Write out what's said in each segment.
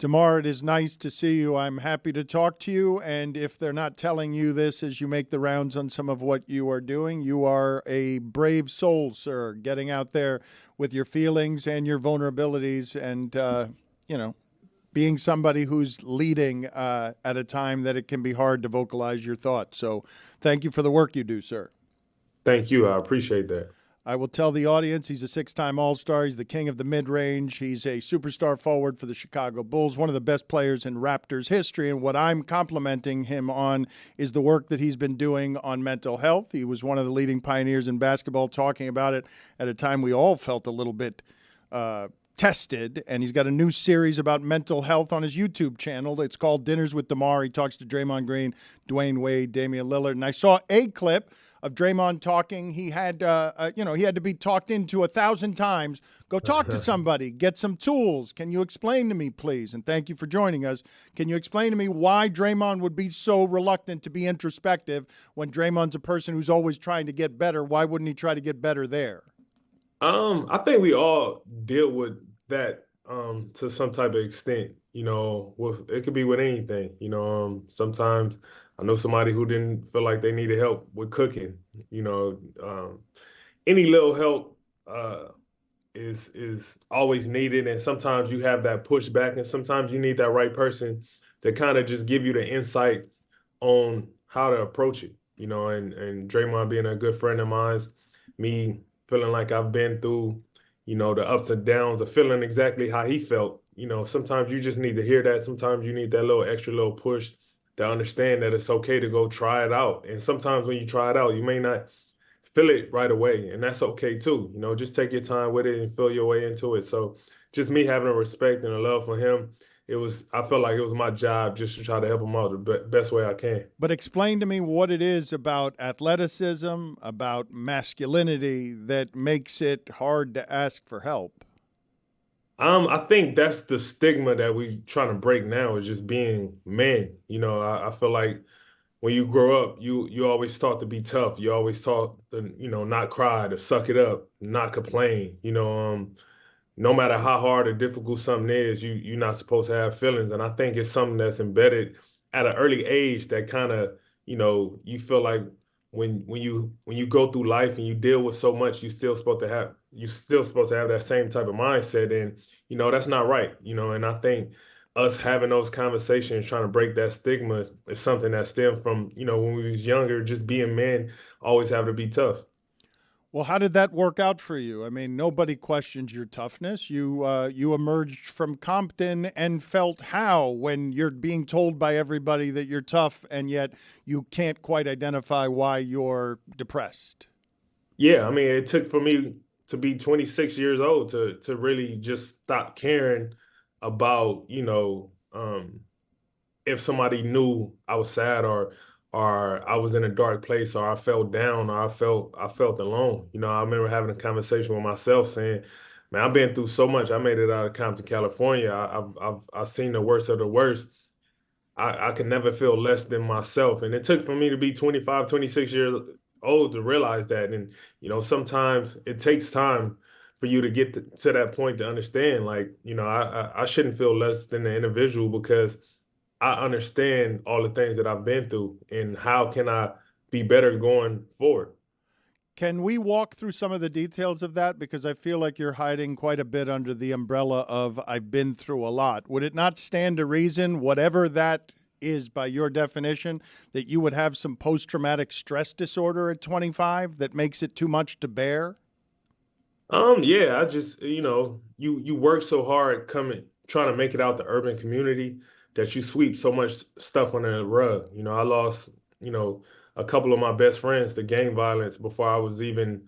DeMar, it is nice to see you. I'm happy to talk to you. And if they're not telling you this as you make the rounds on some of what you are doing, you are a brave soul, sir, getting out there with your feelings and your vulnerabilities and, you know, being somebody who's leading at a time that it can be hard to vocalize your thoughts. So thank you for the work you do, sir. Thank you. I appreciate that. I will tell the audience he's a six-time All-Star. He's the king of the mid-range. He's a superstar forward for the Chicago Bulls, one of the best players in Raptors history. And what I'm complimenting him on is the work that he's been doing on mental health. He was one of the leading pioneers in basketball, talking about it at a time we all felt a little bit tested. And he's got a new series about mental health on his YouTube channel. It's called Dinners with DeMar. He talks to Draymond Green, Dwayne Wade, Damian Lillard. And I saw a clip of Draymond talking. He had, he had to be talked into 1,000 times. Go talk to somebody, get some tools. Can you explain to me, please? And thank you for joining us. Can you explain to me why Draymond would be so reluctant to be introspective when Draymond's a person who's always trying to get better? Why wouldn't he try to get better there? I think we all deal with that to some type of extent. It could be with anything. Sometimes I know somebody who didn't feel like they needed help with cooking. Any little help is always needed, and sometimes you have that pushback, and sometimes you need that right person to kind of just give you the insight on how to approach it. And Draymond being a good friend of mine, me feeling like I've been through, the ups and downs of feeling exactly how he felt. Sometimes you just need to hear that. Sometimes you need that little extra little push to understand that it's okay to go try it out. And sometimes when you try it out, you may not feel it right away, and that's okay too. Just take your time with it and feel your way into it. So just me having a respect and a love for him, I felt like it was my job just to try to help him out the best way I can. But explain to me what it is about athleticism, about masculinity that makes it hard to ask for help. I think that's the stigma that we trying to break now, is just being men. I feel like when you grow up, you always taught to be tough. You always taught to, not cry, to suck it up, not complain. No matter how hard or difficult something is, you're not supposed to have feelings. And I think it's something that's embedded at an early age that kind of, you feel like when you go through life and you deal with so much, you're still supposed to have that same type of mindset. And, that's not right. And I think us having those conversations, trying to break that stigma, is something that stemmed from, when we was younger, just being men, always having to be tough. Well, how did that work out for you? I mean, nobody questions your toughness. You emerged from Compton and felt how when you're being told by everybody that you're tough and yet you can't quite identify why you're depressed. Yeah, I mean, it took for me to be 26 years old to really just stop caring about, if somebody knew I was sad, or I was in a dark place, or I felt down, or I felt alone. I remember having a conversation with myself saying, "Man, I've been through so much. I made it out of Compton, California. I've seen the worst of the worst. I could never feel less than myself." And it took for me to be 25, 26 years old to realize that. And sometimes it takes time for you to get to that point to understand, like, I shouldn't feel less than the individual, because I understand all the things that I've been through, and how can I be better going forward. Can we walk through some of the details of that? Because I feel like you're hiding quite a bit under the umbrella of "I've been through a lot." Would it not stand to reason, whatever that is by your definition, that you would have some post-traumatic stress disorder at 25 that makes it too much to bear? Yeah, I just, you work so hard trying to make it out the urban community, that you sweep so much stuff under the rug. I lost, a couple of my best friends to gang violence before I was even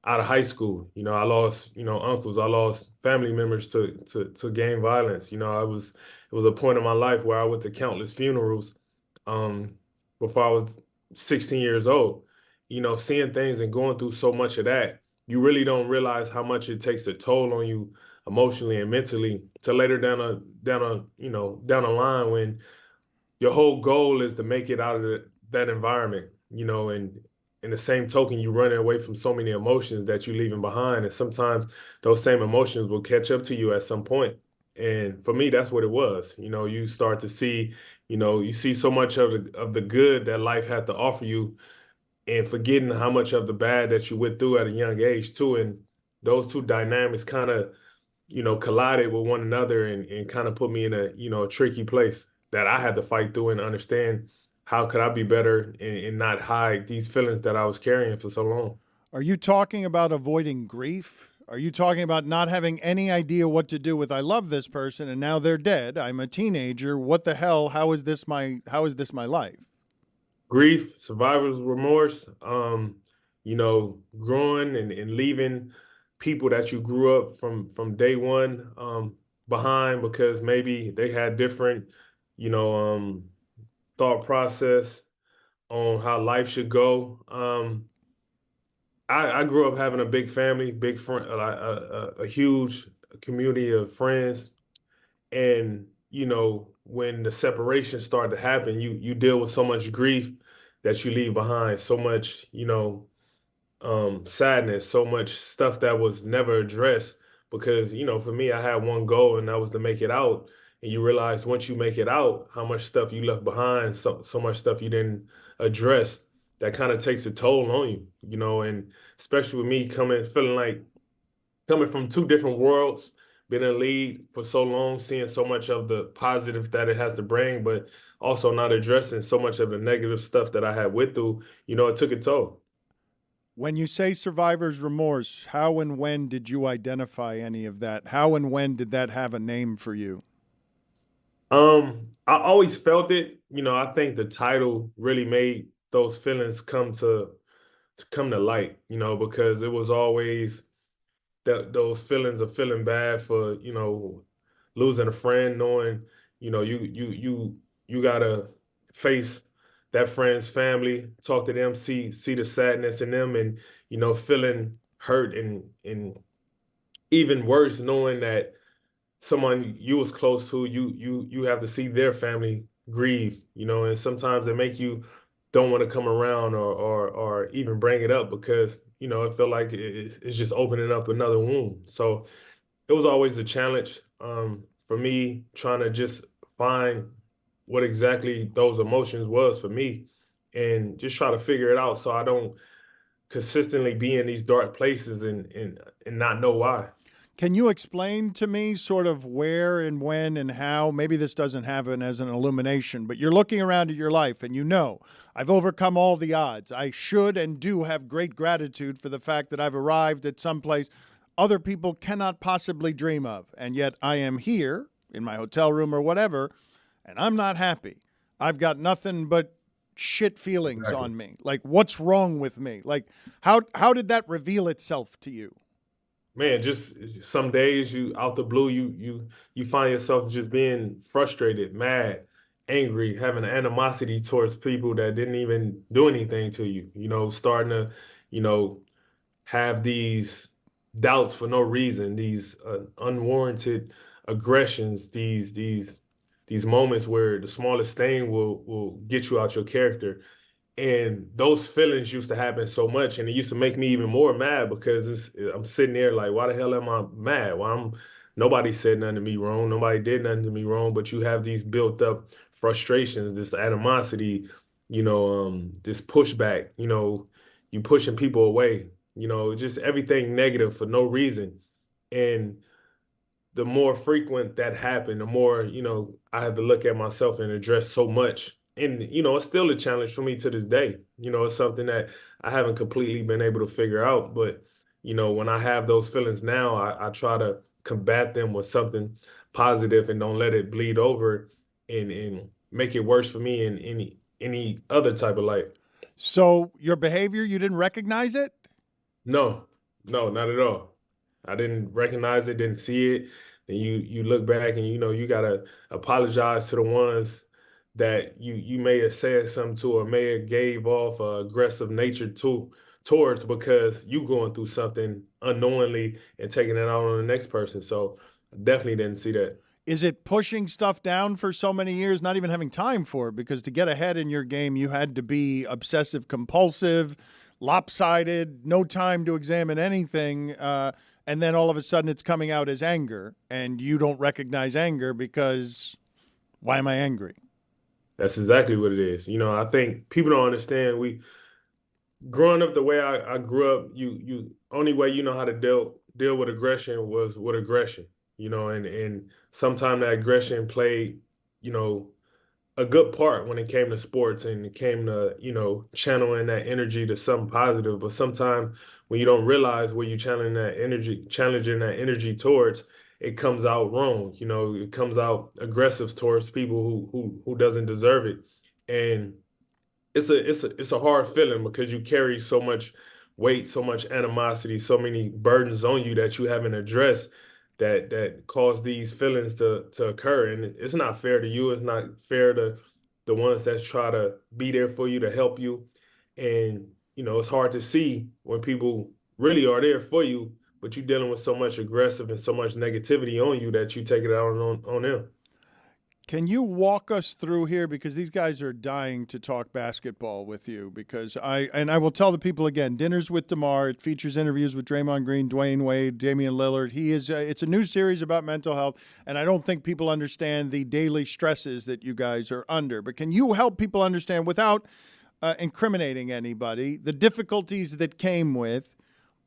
out of high school. I lost, uncles, I lost family members to gang violence. It was a point in my life where I went to countless funerals um before I was 16 years old. Seeing things and going through so much of that, you really don't realize how much it takes a toll on you emotionally and mentally, to later down a line, when your whole goal is to make it out of that environment. And in the same token, you running away from so many emotions that you're leaving behind, and sometimes those same emotions will catch up to you at some point. And for me, that's what it was. You start to see, you see so much of the good that life had to offer you, and forgetting how much of the bad that you went through at a young age too. And those two dynamics kind of, collided with one another, and kind of put me in a tricky place that I had to fight through and understand how could I be better, and not hide these feelings that I was carrying for so long. Are you talking about avoiding grief? Are you talking about not having any idea what to do with I love this person and now they're dead? I'm a teenager. What the hell? How is this my life? Grief, survivor's remorse, growing and leaving people that you grew up from day one behind because maybe they had different, you know, thought process on how life should go. I grew up having a big family, big friend, a huge community of friends, and when the separation started to happen, you deal with so much grief that you leave behind, so much sadness, so much stuff that was never addressed. Because for me, I had one goal, and that was to make it out. And you realize once you make it out, how much stuff you left behind, so much stuff you didn't address. That kind of takes a toll on you. And especially with me feeling like coming from two different worlds, been in the league for so long, seeing so much of the positive that it has to bring, but also not addressing so much of the negative stuff that I had went through, it took a toll. When you say survivor's remorse, how and when did you identify any of that? How and when did that have a name for you? I always felt it. I think the title really made those feelings come to light, because it was always that those feelings of feeling bad for losing a friend, knowing you gotta face that friend's family, talk to them, see the sadness in them, and feeling hurt, and even worse, knowing that someone you was close to, you have to see their family grieve, and sometimes it make you don't want to come around, or even bring it up, because it feel like it's just opening up another wound. So it was always a challenge for me, trying to just find what exactly those emotions was for me, and just try to figure it out so I don't consistently be in these dark places, and not know why. Can you explain to me sort of where and when and how? Maybe this doesn't happen as an illumination, but you're looking around at your life and I've overcome all the odds. I should and do have great gratitude for the fact that I've arrived at some place other people cannot possibly dream of. And yet I am here in my hotel room or whatever, and I'm not happy. I've got nothing but shit feelings Exactly. on me. Like, what's wrong with me? Like, how did that reveal itself to you? Man, just some days you out the blue, you find yourself just being frustrated, mad, angry, having animosity towards people that didn't even do anything to you. Starting to, you know, have these doubts for no reason, these unwarranted aggressions, these moments where the smallest thing will get you out your character. And those feelings used to happen so much, and it used to make me even more mad, because I'm sitting there like, why the hell am I mad? Nobody said nothing to me wrong, nobody did nothing to me wrong, but you have these built up frustrations, this animosity, this pushback, you pushing people away, just everything negative for no reason. And the more frequent that happened, the more, I had to look at myself and address so much. And, it's still a challenge for me to this day. It's something that I haven't completely been able to figure out. But, when I have those feelings now, I try to combat them with something positive, and don't let it bleed over, and make it worse for me in any other type of life. So your behavior, you didn't recognize it? No, no, not at all. I didn't recognize it, didn't see it. And you look back, and you gotta apologize to the ones that you may have said something to, or may have gave off a aggressive nature towards, because you going through something unknowingly and taking it out on the next person. So I definitely didn't see that. Is it pushing stuff down for so many years, not even having time for it? Because to get ahead in your game, you had to be obsessive compulsive, lopsided, no time to examine anything. and then all of a sudden it's coming out as anger, and you don't recognize anger because why am I angry? That's exactly what it is. I think people don't understand. Growing up the way I grew up, you only way you know how to deal with aggression was with aggression. And sometimes that aggression played, you know, a good part when it came to sports and it came to, channeling that energy to something positive. But sometimes when you don't realize where you're challenging that energy towards, it comes out wrong. It comes out aggressive towards people who doesn't deserve it. And it's a hard feeling because you carry so much weight, so much animosity, so many burdens on you that you haven't addressed that cause these feelings to occur. And it's not fair to you. It's not fair to the ones that try to be there for you to help you. And it's hard to see when people really are there for you, but you're dealing with so much aggressive and so much negativity on you that you take it out on them. Can you walk us through here, because these guys are dying to talk basketball with you, because I will tell the people again, Dinners with DeMar, it features interviews with Draymond Green, Dwayne Wade, Damian Lillard. It's a new series about mental health, and I don't think people understand the daily stresses that you guys are under. But can you help people understand, without incriminating anybody, the difficulties that came with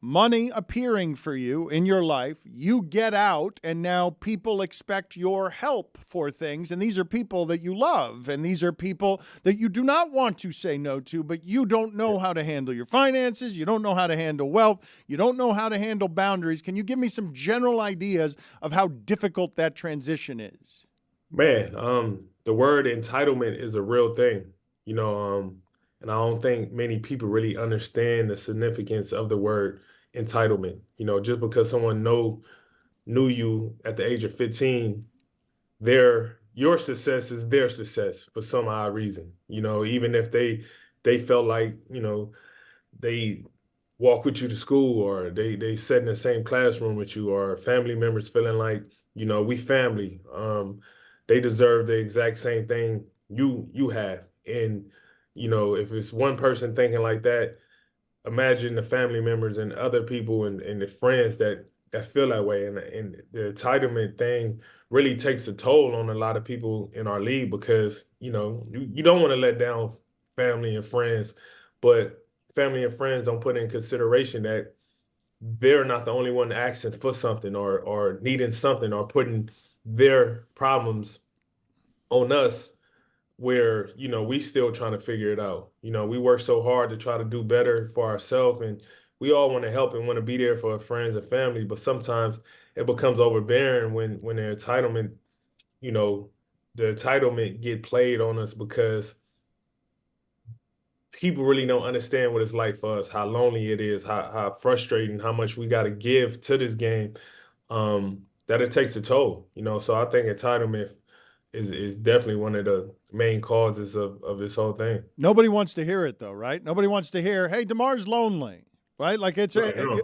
money appearing for you in your life, you get out, and now people expect your help for things. And these are people that you love, and these are people that you do not want to say no to, but you don't know how to handle your finances. You don't know how to handle wealth. You don't know how to handle boundaries. Can you give me some general ideas of how difficult that transition is? Man, the word entitlement is a real thing, and I don't think many people really understand the significance of the word entitlement. Just because someone knew you at the age of 15, your success is their success for some odd reason. Even if they felt like, they walk with you to school, or they sit in the same classroom with you, or family members feeling like, we family. They deserve the exact same thing you have. And, if it's one person thinking like that, imagine the family members and other people and the friends that feel that way. And the entitlement thing really takes a toll on a lot of people in our league because, you don't want to let down family and friends, but family and friends don't put in consideration that they're not the only one asking for something or needing something or putting their problems on us, where we still trying to figure it out. We work so hard to try to do better for ourselves, and we all want to help and want to be there for our friends and family, but sometimes it becomes overbearing when you know the entitlement get played on us because people really don't understand what it's like for us, how lonely it is, how frustrating, how much we got to give to this game, that it takes a toll. So I think entitlement is definitely one of the main causes of this whole thing. Nobody wants to hear it, though, right? Nobody wants to hear, hey, DeMar's lonely, right? Like it's Right, no.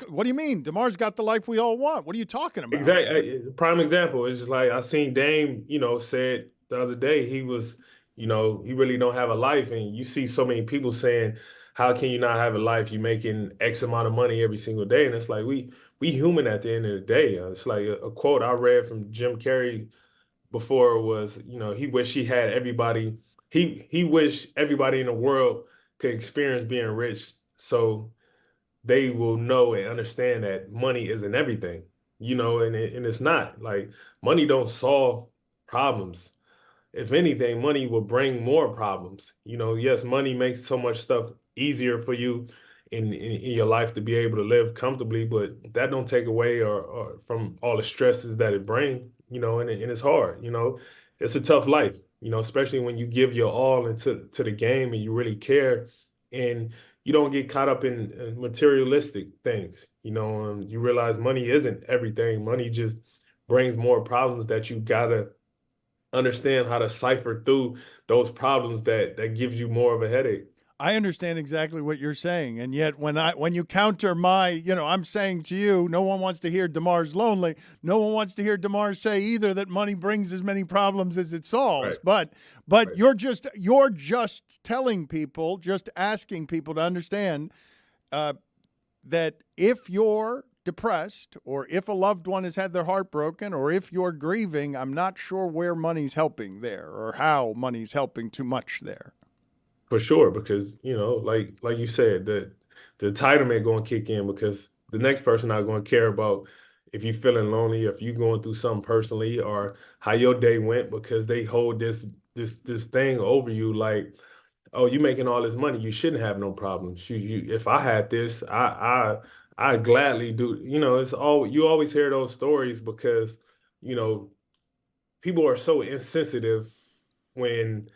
what do you mean? DeMar's got the life we all want. What are you talking about? Exactly. Prime example is just like I seen Dame, said the other day he really don't have a life, and you see so many people saying, "How can you not have a life? You making X amount of money every single day," and it's like we human at the end of the day. It's like a quote I read from Jim Carrey before was, he wished he had everybody. He wished everybody in the world could experience being rich, so they will know and understand that money isn't everything, and it's not. Like, money don't solve problems. If anything, money will bring more problems. Yes, money makes so much stuff easier for you in your life to be able to live comfortably, but that don't take away or from all the stresses that it brings, and it's hard. It's a tough life, especially when you give your all into the game and you really care, and you don't get caught up in materialistic things. You realize money isn't everything. Money just brings more problems that you gotta understand how to cipher through those problems that gives you more of a headache. I understand exactly what you're saying, and yet when you counter I'm saying to you, no one wants to hear DeMar's lonely. No one wants to hear DeMar say either that money brings as many problems as it solves. Right. But Right. you're just telling people, just asking people to understand that if you're depressed, or if a loved one has had their heart broken, or if you're grieving, I'm not sure where money's helping there or how money's helping too much there. For sure, because like you said, the entitlement going to kick in because the next person not going to care about if you're feeling lonely, if you're going through something personally, or how your day went because they hold this thing over you like, oh, you making all this money, you shouldn't have no problems. If I had this, I gladly do. It's all you always hear those stories because people are so insensitive when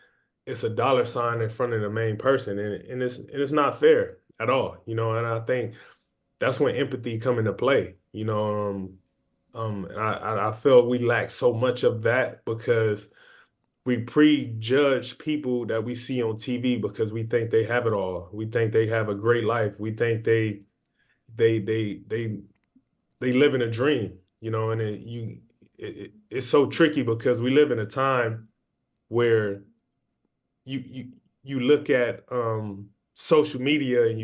it's a dollar sign in front of the main person, and it's not fair at all. And I think that's when empathy come into play. And I feel we lack so much of that because we prejudge people that we see on TV because we think they have it all. We think they have a great life. We think they live in a dream, and it's so tricky because we live in a time where you look at social media and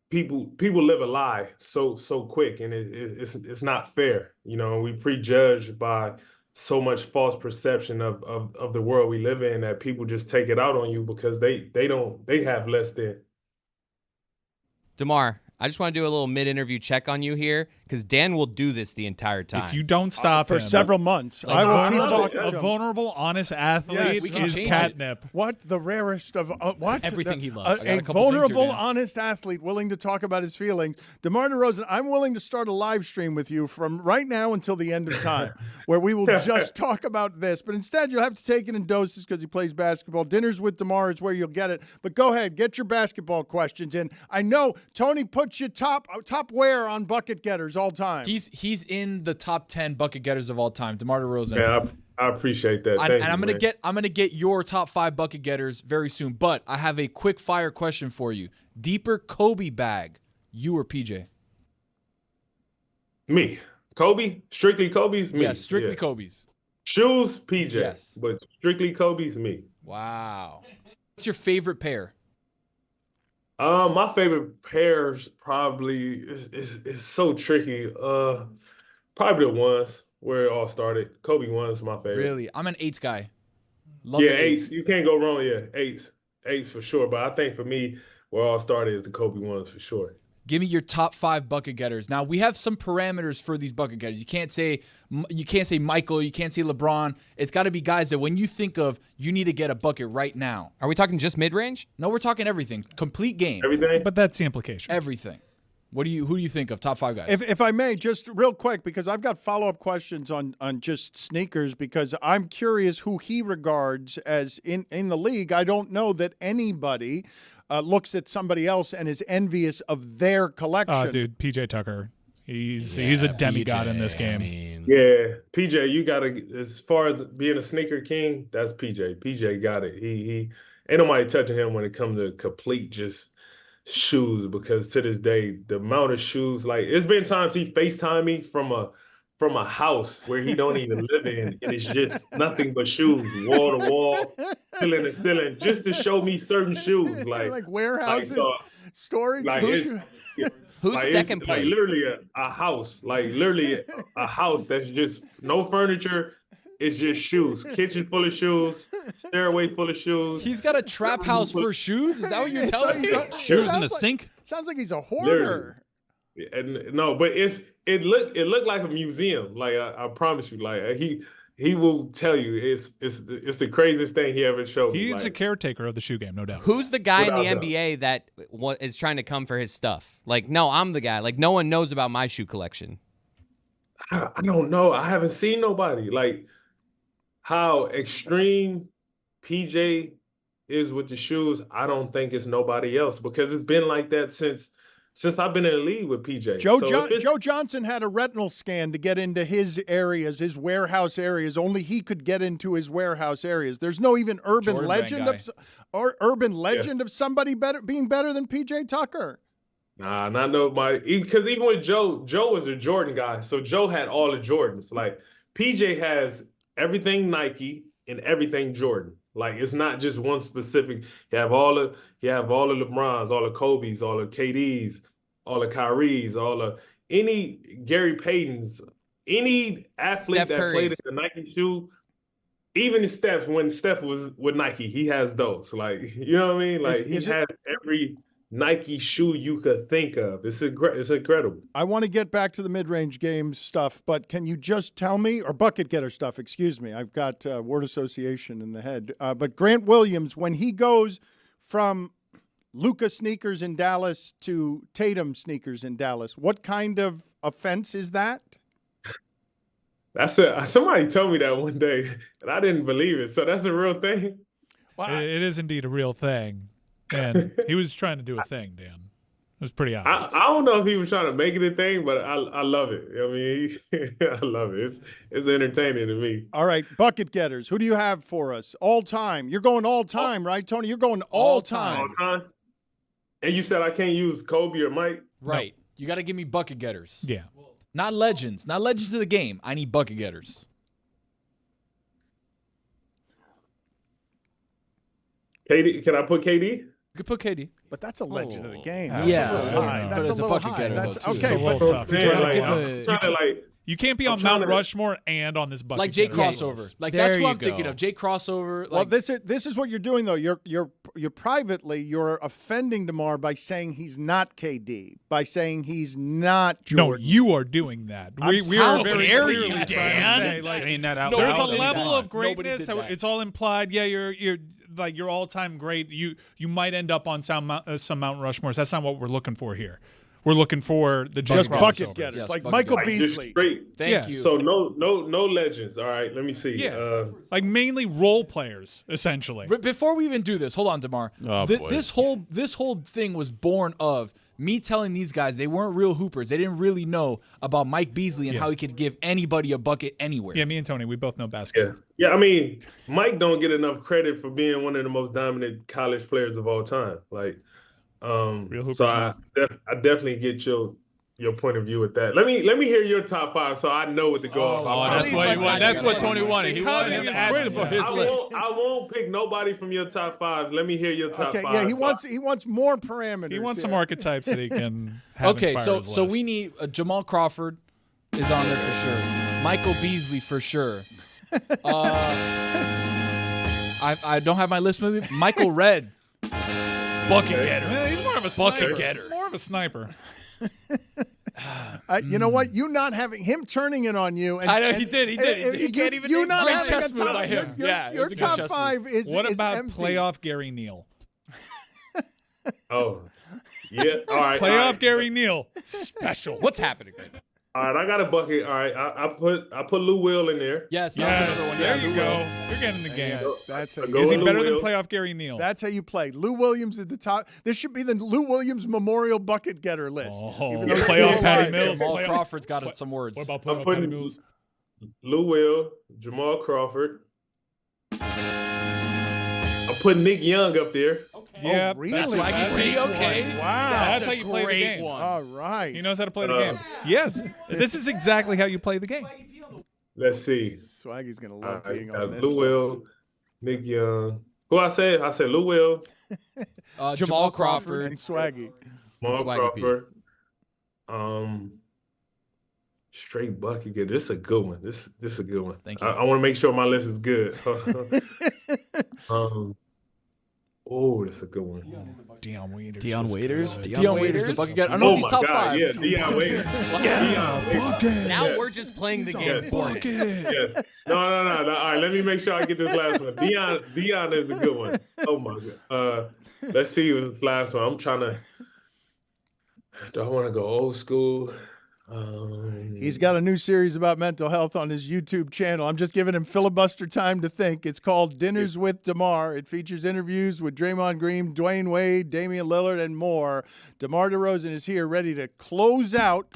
people live a lie so quick, and it's not fair. We prejudge by so much false perception of the world we live in that people just take it out on you because they have less than. DeMar, I just want to do a little mid-interview check on you here because Dan will do this the entire time. If you don't stop for him, several months, Like, I will keep vulnerable, talking a to him. vulnerable, honest athlete Yes, we can is change catnip. What the rarest of what? Everything he loves. I got A a couple things here, vulnerable, Dan. honest athlete willing to talk about his feelings. DeMar DeRozan, I'm willing to start a live stream with you from right now until the end of time, where we will just talk about this. But instead, you'll have to take it in doses because he plays basketball. Dinners with DeMar is where you'll get it. But go ahead, get your basketball questions in. I know Tony puts you top where on bucket getters all time. He's in the top 10 bucket getters of all time, DeMar DeRozan. Yeah, I appreciate that. Thank And you, I'm gonna get your top 5 bucket getters very soon. But I have a quick fire question for you: deeper Kobe bag, you or PJ? Me, Kobe, strictly Kobe's me. Yes, strictly Yeah. Kobe's. Shoes, PJ. Yes. But strictly Kobe's me. Wow. What's your favorite pair? My favorite pairs probably is so tricky. Probably the ones where it all started. Kobe one's my favorite. Really, I'm an 8s guy. Love Yeah, the eights. You can't go wrong. Yeah, eights for sure. But I think for me, where it all started is the Kobe ones for sure. Give me your top 5 bucket getters. Now we have some parameters for these bucket getters. You can't say Michael. You can't say LeBron. It's got to be guys that when you think of, you need to get a bucket right now. Are we talking just mid-range? No, we're talking everything. Complete game. Everything. But that's the implication. Everything. Who do you think of? Top 5 guys. If I may, just real quick, because I've got follow-up questions on just sneakers, because I'm curious who he regards as in the league. I don't know that anybody looks at somebody else and is envious of their collection. Oh, dude, PJ Tucker. He's a demigod in this game. Yeah, PJ, you gotta. As far as being a sneaker king, that's PJ. PJ got it. He ain't nobody touching him when it comes to complete just shoes. Because to this day, the amount of shoes, like it's been times he FaceTime me from a house where he don't even live in, and it's just nothing but shoes, wall to wall, ceiling to ceiling, just to show me certain shoes, like warehouses, so, storage. like it's. Who's Like second it's place? like literally a house, like literally a house that's just no furniture. It's just shoes. Kitchen full of shoes. Stairway full of shoes. He's got a trap house for shoes. Is that what you're telling me? Shoes in the sink? Sounds like he's a hoarder. And no, but it looked like a museum. Like I promise you, like he will tell you it's the craziest thing he ever showed me. He's a caretaker of the shoe game, no doubt. Who's the guy in the Without doubt. NBA that is trying to come for his stuff? Like, no, I'm the guy. Like, no one knows about my shoe collection. I don't know. I haven't seen nobody like how extreme PJ is with the shoes. I don't think it's nobody else because it's been like that since I've been in the league with PJ. Joe Johnson had a retinal scan to get into his areas, his warehouse areas. Only he could get into his warehouse areas. There's no even urban Jordan legend of somebody being better than PJ Tucker. Nah, not nobody. Because even with Joe was a Jordan guy, so Joe had all the Jordans. Like PJ has everything Nike and everything Jordan. Like it's not just one specific. You have all the LeBrons, all the Kobe's, all the KD's, all the Kyries, any Gary Paytons, any athlete Steph that played in Curry's. the Nike shoe, even Steph, when Steph was with Nike, he has those. Like, you know what I mean? Like, he has every Nike shoe you could think of. It's incredible. I want to get back to the mid-range game stuff, but can you just tell me, or bucket getter stuff, excuse me, I've got word association in the head. But Grant Williams, when he goes from Luka sneakers in Dallas to Tatum sneakers in Dallas, what kind of offense is that? Somebody told me that one day, and I didn't believe it. So that's a real thing. Well, It is indeed a real thing. And he was trying to do a thing, Dan. It was pretty obvious. I don't know if he was trying to make it a thing, but I love it. I mean, I love it. It's entertaining to me. all right, bucket getters. Who do you have for us? All time. You're going all time, right, Tony? You're going all time. All time. And you said I can't use Kobe or Mike? Right. You got to give me bucket getters. Yeah. Not legends. Not legends of the game. I need bucket getters. KD, can I put KD? You could put KD. But that's a legend of the game. Yeah. That's Yeah, a little yeah, high. yeah. That's But a it's a little bucket high. getter, That's though, too. It's a okay. little But tough. Man, trying to like, give I'm a- trying to, like, You can't be I'm on trying Mount to- Rushmore and on this bucket. Like Jay getter Crossover. list. Like There that's what you I'm thinking go. of. Jay Crossover. well, Like, this is what you're doing though. You're privately you're offending DeMar by saying he's not KD, by saying he's not No, Jordan. you are doing that. We How are very dare clearly you, trying to Dan? say, like, Saying that out there's a loud. did level that. of greatness. Nobody did that. It's all implied. Yeah, you're like you're all time great. You might end up on some Mount Rushmores. That's not what we're looking for here. We're looking for the just Jay bucket crossovers. getters Yes, like bucket Michael getters. like just Beasley. straight. thank Yeah. you. So no legends. All right, let me see. Yeah. Like mainly role players, essentially. But before we even do this, hold on, DeMar. Oh, boy. This whole thing was born of me telling these guys they weren't real hoopers. They didn't really know about Mike Beasley and how he could give anybody a bucket anywhere. Yeah, me and Tony, we both know basketball. Yeah. I mean, Mike don't get enough credit for being one of the most dominant college players of all time. Like, Real hoopers. so I definitely get your point of view with that. Let me hear your top five so I know what to go off. Oh, that's Please, what let's you want. not That's do what that. Tony wanted. He wanted him Copying to is ask critical. for his list. I won't pick nobody from your top five. Let me hear your top Okay, five. yeah, So he wants more parameters. He wants some here. archetypes that he can have Okay, inspire so his so list. we need Jamal Crawford is on there for sure. Michael Beasley for sure. I don't have my list with me. Michael Redd, bucket getter. Yeah, he's more of a Bucket sniper. getter. More of a sniper. You know what? You not having him turning it on you. And, I know, and- he did. and He can't even You name not great having chess a move top, by him. Your, Yeah, your it's a good top chess five is What is about empty. playoff Gary Neal? Oh, yeah. All right. Playoff all right. Gary Neal. Special. What's happening right now? All right, I got a bucket. All right, I put Lou Will in there. Yes, that's another Yes, one. there Yeah, you Lou go. Will. You're getting the game. Yes, that's how Go Is he Lou better than Will. playoff Gary Neal? That's how you play. Lou Williams at the top. This should be the Lou Williams Memorial Bucket Getter list. Oh, even though he's playoff still Patty alive. Mills. Jamal Playoff- Crawford's got some words. What about I'm playoff putting Patty Mills? Lou Will, Jamal Crawford. I'm putting Nick Young up there. Yeah, really? that's Swaggy T, okay. Wow. That's how you play the game. All right. He knows how to play the game. Yes, this is exactly how you play the game. Let's see. Swaggy's going to All love right, being got on this Lou list. Will, Nick Young. Who I said? I said Lou Will, Jamal Crawford. and Swaggy. Jamal Swaggy P. Crawford. Straight bucket getter. This is a good one. This is a good one. Thank you. I want to make sure my list is good. Oh, that's a good one. Dion Waiters. Dion Waiters. Good. Dion Waiters, the bucket getter. I don't know Oh if he's my top God, five. yeah, Dion Waiters. Dion Waiters. Now we're just playing the game for him. Yes. No. All right, let me make sure I get this last one. Dion is a good one. Oh my God. Let's see this last one. I'm trying to. Do I want to go old school? He's got a new series about mental health on his YouTube channel. I'm just giving him filibuster time to think. It's called Dinners with DeMar. It features interviews with Draymond Green, Dwayne Wade, Damian Lillard, and more. DeMar DeRozan is here ready to close out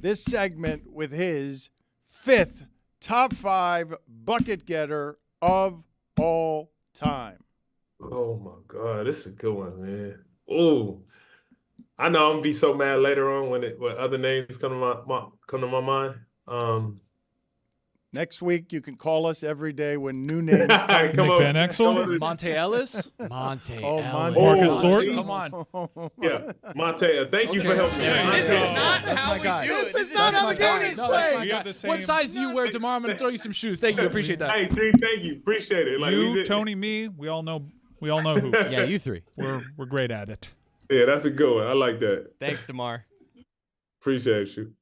this segment with his fifth top five bucket getter of all time. Oh my God, this is a good one, man. Oh, I know I'm gonna be so mad later on when other names come to my mind. Next week, you can call us every day when new names All come. right, come Nick on. Van Exel? Monte Ellis? Monte. Oh, Ellis. Monte. Marcus Oh, Thornton? Come on. Yeah, Monte, thank you for Okay. helping me. There you This go. is not That's how my we guy. do it. This is not how the my game is guy. No, that's played. my We guy. have the same- What size do you wear, DeMar? I'm going to throw you some shoes. Thank you. Appreciate that. Hey, Tree, thank you. Appreciate it. Like, we You, did- Tony, me, we all know hoops. Yeah, you three. We're great at it. Yeah, that's a good one. I like that. Thanks, DeMar. Appreciate you.